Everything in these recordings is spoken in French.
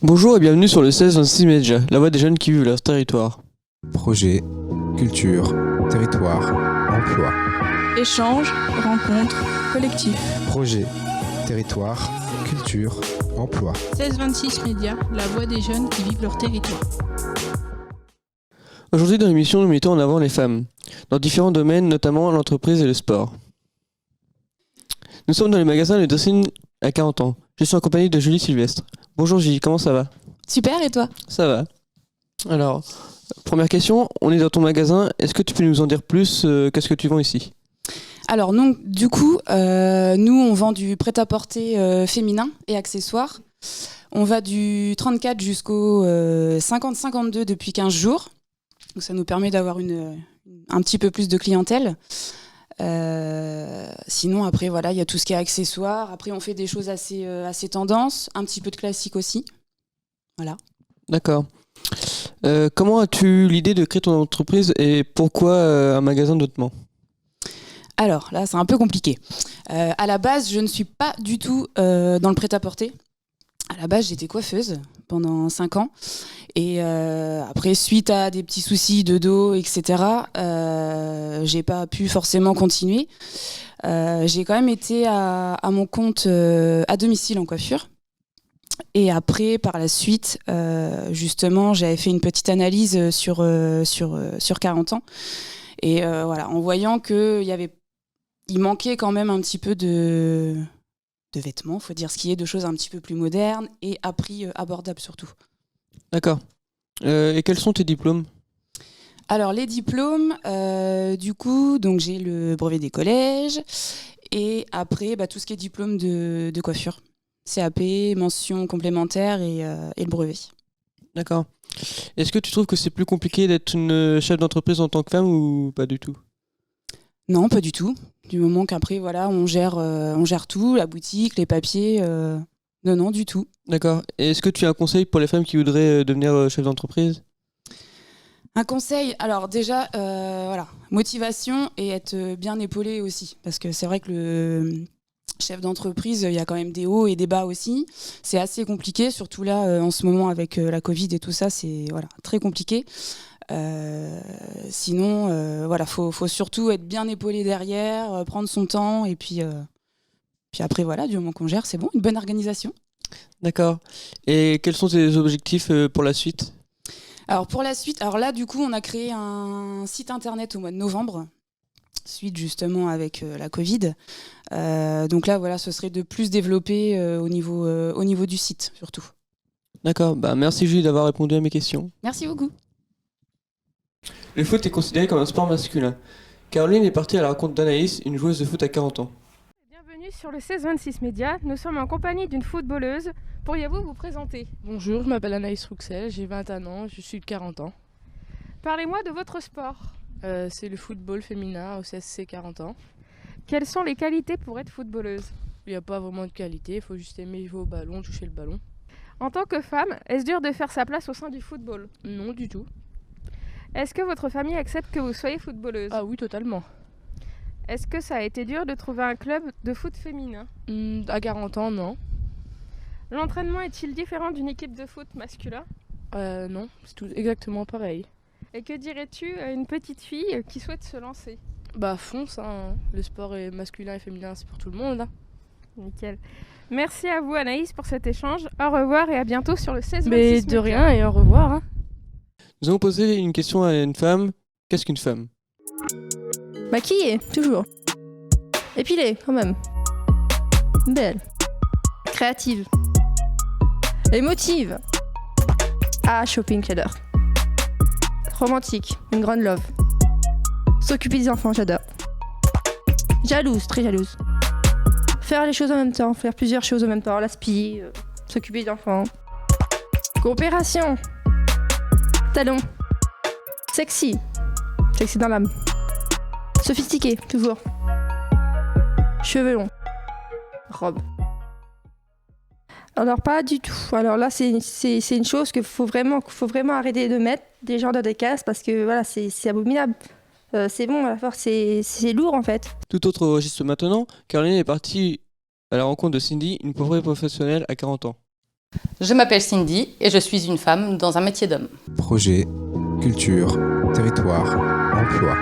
Bonjour et bienvenue sur le 1626 Média, la voix des jeunes qui vivent leur territoire. Projet, culture, territoire, emploi. Échanges, rencontres, collectifs. Projet, territoire, culture, emploi. 1626 Médias, la voix des jeunes qui vivent leur territoire. Aujourd'hui dans l'émission, nous mettons en avant les femmes, dans différents domaines, notamment l'entreprise et le sport. Nous sommes dans le magasin Le Dressing à 40 ans. Je suis en compagnie de Julie Sylvestre. Bonjour Julie, comment ça va ? Super, et toi ? Ça va. Alors, première question, on est dans ton magasin, est-ce que tu peux nous en dire plus qu'est-ce que tu vends ici ? Alors, donc, du coup, nous, on vend du prêt-à-porter féminin et accessoires. On va du 34 jusqu'au 50-52 depuis 15 jours. Donc, ça nous permet d'avoir un petit peu plus de clientèle. Sinon, après, voilà, il y a tout ce qui est accessoires. Après, on fait des choses assez tendances, un petit peu de classique aussi. Voilà. D'accord. Comment as-tu l'idée de créer ton entreprise et pourquoi un magasin de vêtements ? Alors là, c'est un peu compliqué. À la base, je ne suis pas du tout dans le prêt-à-porter. À la base, j'étais coiffeuse pendant 5 ans. Et après, suite à des petits soucis de dos, etc., j'ai pas pu forcément continuer. J'ai quand même été à mon compte à domicile en coiffure. Et après, par la suite, justement, j'avais fait une petite analyse sur 40 ans. Et voilà, en voyant il manquait quand même un petit peu de vêtements, il faut dire ce qui est, de choses un petit peu plus modernes et à prix abordable surtout. D'accord. Et quels sont tes diplômes ? Alors les diplômes, du coup, donc j'ai le brevet des collèges et après tout ce qui est diplôme de coiffure, CAP, mention complémentaire et le brevet. D'accord. Est-ce que tu trouves que c'est plus compliqué d'être une chef d'entreprise en tant que femme ou pas du tout ? Non, pas du tout. Du moment qu'après, voilà, on gère tout, la boutique, les papiers. Non, du tout. D'accord. Et est-ce que tu as un conseil pour les femmes qui voudraient devenir chef d'entreprise ? Un conseil, alors déjà, voilà, motivation et être bien épaulé aussi. Parce que c'est vrai que le chef d'entreprise, il y a quand même des hauts et des bas aussi. C'est assez compliqué, surtout là, en ce moment avec la Covid et tout ça, c'est très compliqué. Sinon, voilà, faut surtout être bien épaulé derrière, prendre son temps et puis après, voilà, du moment qu'on gère, c'est bon, une bonne organisation. D'accord. Et quels sont tes objectifs pour la suite ? Alors pour la suite, alors là du coup on a créé un site internet au mois de novembre, suite justement avec la Covid. Donc là voilà, ce serait de plus développer au niveau du site surtout. D'accord. Merci Julie d'avoir répondu à mes questions. Merci beaucoup. Le foot est considéré comme un sport masculin. Caroline est partie à la rencontre d'Anaïs, une joueuse de foot à 40 ans. Bienvenue sur le 1626 Média. Nous sommes en compagnie d'une footballeuse. Pourriez-vous vous présenter ? Bonjour, je m'appelle Anaïs Rouxel, j'ai 21 ans, je suis de 40 ans. Parlez-moi de votre sport. C'est le football féminin au CSC 40 ans. Quelles sont les qualités pour être footballeuse ? Il n'y a pas vraiment de qualité, il faut juste aimer jouer au ballon, toucher le ballon. En tant que femme, est-ce dur de faire sa place au sein du football ? Non, du tout. Est-ce que votre famille accepte que vous soyez footballeuse ? Ah oui, totalement. Est-ce que ça a été dur de trouver un club de foot féminin ? À 40 ans, non. L'entraînement est-il différent d'une équipe de foot masculin ? Non, c'est tout exactement pareil. Et que dirais-tu à une petite fille qui souhaite se lancer ? Fonce, hein. Le sport est masculin et féminin, c'est pour tout le monde. Hein. Nickel. Merci à vous Anaïs pour cet échange. Au revoir et à bientôt sur le 1626 Mais de rien et au revoir. Hein. Nous avons posé une question à une femme. Qu'est-ce qu'une femme ? Maquillée, toujours. Épilée, quand même. Belle. Créative. Émotive. Shopping, j'adore. Romantique, une grande love. S'occuper des enfants, j'adore. Jalouse, très jalouse. Faire les choses en même temps, faire plusieurs choses en même temps. L'aspi, s'occuper des enfants. Coopération. Talon. Sexy. Sexy dans l'âme. Sophistiqué, toujours. Cheveux longs. Robe. Alors pas du tout. Alors là, c'est une chose qu'il faut vraiment arrêter de mettre des gens dans des cases parce que voilà, c'est abominable. C'est bon, à la force, c'est lourd en fait. Tout autre registre maintenant, Caroline est partie à la rencontre de Cindy, une pauvre professionnelle à 40 ans. Je m'appelle Cindy et je suis une femme dans un métier d'homme. Projet, culture, territoire, emploi.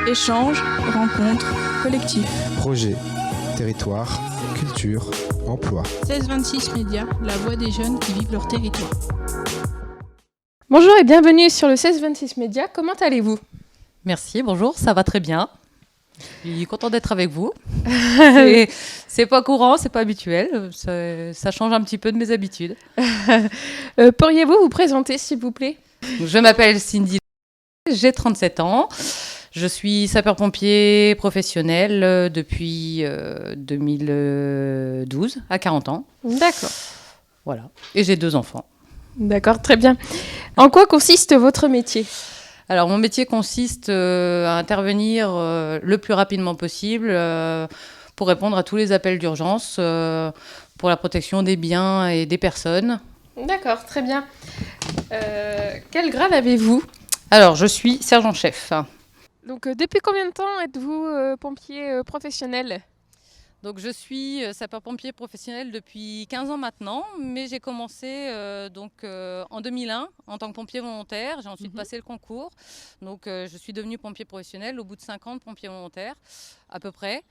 Échange, rencontre, collectif. Projet, territoire, culture, emploi. 1626 Médias, la voix des jeunes qui vivent leur territoire. Bonjour et bienvenue sur le 1626 Médias. Comment allez-vous? Merci, bonjour, ça va très bien. Je suis contente d'être avec vous. C'est pas courant, c'est pas habituel. Ça change un petit peu de mes habitudes. Pourriez-vous vous présenter, s'il vous plaît? Je m'appelle Cindy, j'ai 37 ans. Je suis sapeur-pompier professionnel depuis 2012, à 40 ans. D'accord. Voilà. Et j'ai 2 enfants. D'accord, très bien. En quoi consiste votre métier? Alors, mon métier consiste à intervenir le plus rapidement possible pour répondre à tous les appels d'urgence pour la protection des biens et des personnes. D'accord, très bien. Quel grade avez-vous? Alors, je suis sergent-chef. Donc, depuis combien de temps êtes-vous pompier professionnel? Donc, je suis sapeur-pompier professionnel depuis 15 ans maintenant, mais j'ai commencé en 2001 en tant que pompier volontaire. J'ai ensuite passé le concours. Donc, je suis devenue pompier professionnel au bout de 5 ans de pompier volontaire, à peu près.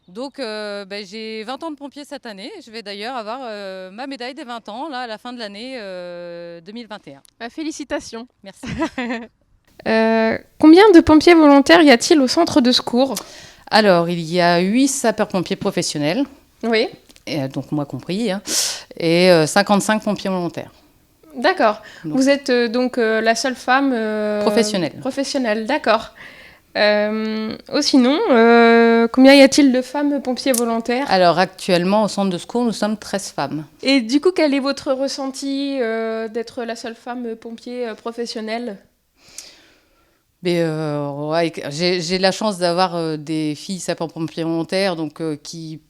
Donc, j'ai 20 ans de pompier cette année. Je vais d'ailleurs avoir ma médaille des 20 ans là, à la fin de l'année 2021. Félicitations. Merci. Combien de pompiers volontaires y a-t-il au centre de secours? Alors, il y a 8 sapeurs-pompiers professionnels, Oui. et, donc moi compris, et 55 pompiers volontaires. D'accord. Donc. Vous êtes la seule femme Professionnelle. Professionnelle, d'accord. Sinon, combien y a-t-il de femmes pompiers volontaires? Alors, actuellement, au centre de secours, nous sommes 13 femmes. Et du coup, quel est votre ressenti d'être la seule femme pompier professionnelle? Mais, j'ai la chance d'avoir des filles sapeurs-pompiers volontaires qui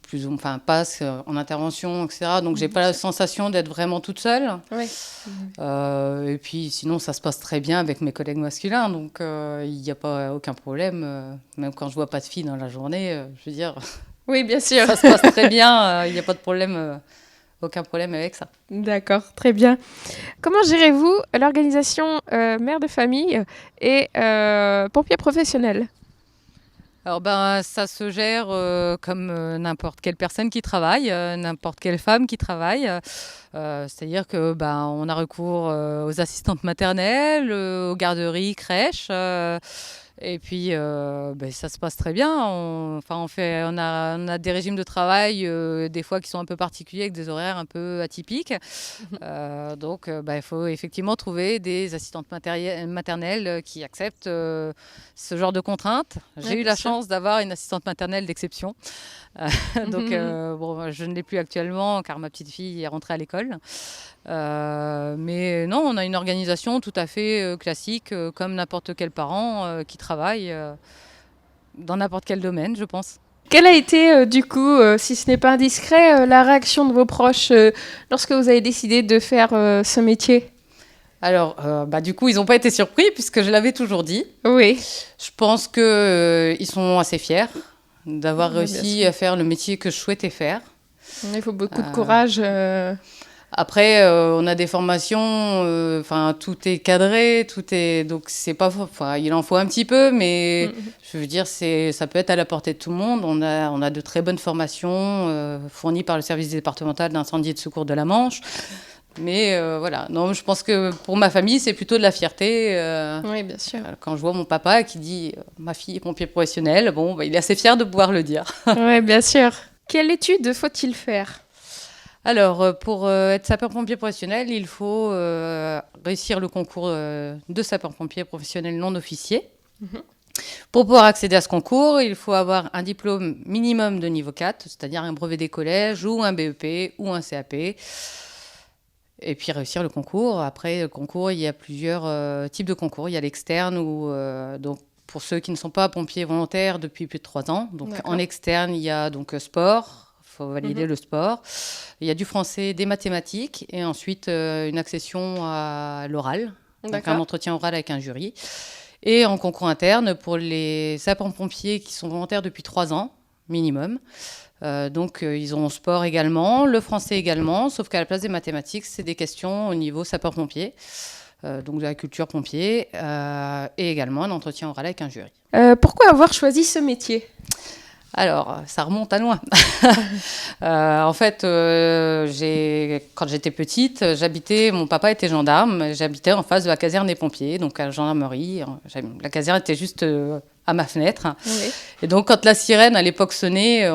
passent en intervention, etc. Donc, j'ai pas la sensation d'être vraiment toute seule. Oui. Et puis, sinon, ça se passe très bien avec mes collègues masculins. Donc, il n'y a pas aucun problème. Même quand je vois pas de filles dans la journée, je veux dire, Oui, bien sûr. ça se passe très bien. Il n'y a pas de problème. Aucun problème avec ça. D'accord, très bien. Comment gérez-vous l'organisation mère de famille et pompier professionnel? Alors ça se gère comme n'importe quelle personne qui travaille, n'importe quelle femme qui travaille. C'est-à-dire que on a recours aux assistantes maternelles, aux garderies, crèches. Et puis, ça se passe très bien. On a des régimes de travail, des fois qui sont un peu particuliers, avec des horaires un peu atypiques. Il faut effectivement trouver des assistantes maternelles qui acceptent ce genre de contraintes. J'ai eu la chance d'avoir une assistante maternelle d'exception. Je ne l'ai plus actuellement car ma petite fille est rentrée à l'école. Mais non, on a une organisation tout à fait classique, comme n'importe quel parent qui travaille dans n'importe quel domaine, je pense. Quelle a été, si ce n'est pas indiscret, la réaction de vos proches lorsque vous avez décidé de faire ce métier? Alors, du coup, ils n'ont pas été surpris puisque je l'avais toujours dit. Oui. Je pense qu'ils sont assez fiers d'avoir réussi à à faire le métier que je souhaitais faire. Il faut beaucoup de courage. Après, on a des formations, tout est cadré, donc c'est pas, il en faut un petit peu, mais je veux dire, ça peut être à la portée de tout le monde. On a de très bonnes formations fournies par le service départemental d'incendie et de secours de la Manche. Mais voilà, non, je pense que pour ma famille, c'est plutôt de la fierté. Oui, bien sûr. Quand je vois mon papa qui dit ma fille est pompier professionnel, il est assez fier de pouvoir le dire. Oui, bien sûr. Quelle étude faut-il faire? Alors, pour être sapeur-pompier professionnel, il faut réussir le concours de sapeur-pompier professionnel non officier. Pour pouvoir accéder à ce concours, il faut avoir un diplôme minimum de niveau 4, c'est-à-dire un brevet des collèges ou un BEP ou un CAP. Et puis réussir le concours. Après, le concours, il y a plusieurs types de concours. Il y a l'externe donc pour ceux qui ne sont pas pompiers volontaires depuis plus de 3 ans. Donc en externe, il y a donc sport. Il faut valider le sport. Il y a du français, des mathématiques et ensuite une accession à l'oral, donc un entretien oral avec un jury. Et en concours interne, pour les sapeurs-pompiers qui sont volontaires depuis 3 ans, minimum. Donc, ils ont sport également, le français également, sauf qu'à la place des mathématiques, c'est des questions au niveau sapeur-pompier, donc de la culture pompier, et également un entretien oral avec un jury. Pourquoi avoir choisi ce métier ? Alors, ça remonte à loin. En fait, quand j'étais petite, mon papa était gendarme, j'habitais en face de la caserne des pompiers, donc à la gendarmerie. La caserne était juste à ma fenêtre. Oui. Et donc, quand la sirène, à l'époque, sonnait,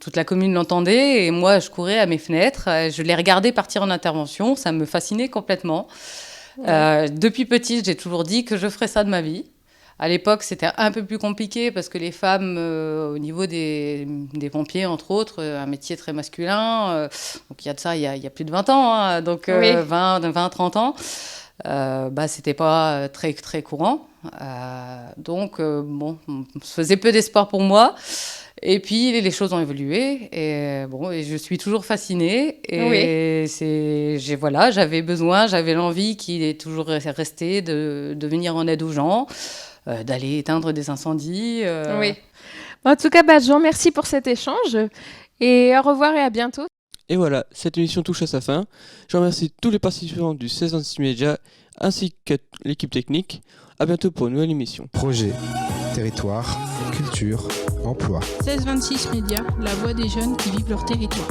toute la commune l'entendait, et moi, je courais à mes fenêtres, je les regardais partir en intervention, ça me fascinait complètement. Depuis petite, j'ai toujours dit que je ferais ça de ma vie. À l'époque, c'était un peu plus compliqué parce que les femmes, au niveau des pompiers, entre autres, un métier très masculin, donc il y a de ça, il y a plus de 20 ans, hein, donc 20-30 ans, c'était pas très, très courant. Donc, ça faisait peu d'espoir pour moi. Et puis, les choses ont évolué et je suis toujours fascinée. Et j'avais l'envie qu'il est toujours resté de venir en aide aux gens. D'aller éteindre des incendies. Oui. En tout cas, je vous remercie pour cet échange et au revoir et à bientôt. Et voilà, cette émission touche à sa fin. Je remercie tous les participants du 1626 Média ainsi que l'équipe technique. À bientôt pour une nouvelle émission. Projet, territoire, culture, emploi. 1626 Média, la voix des jeunes qui vivent leur territoire.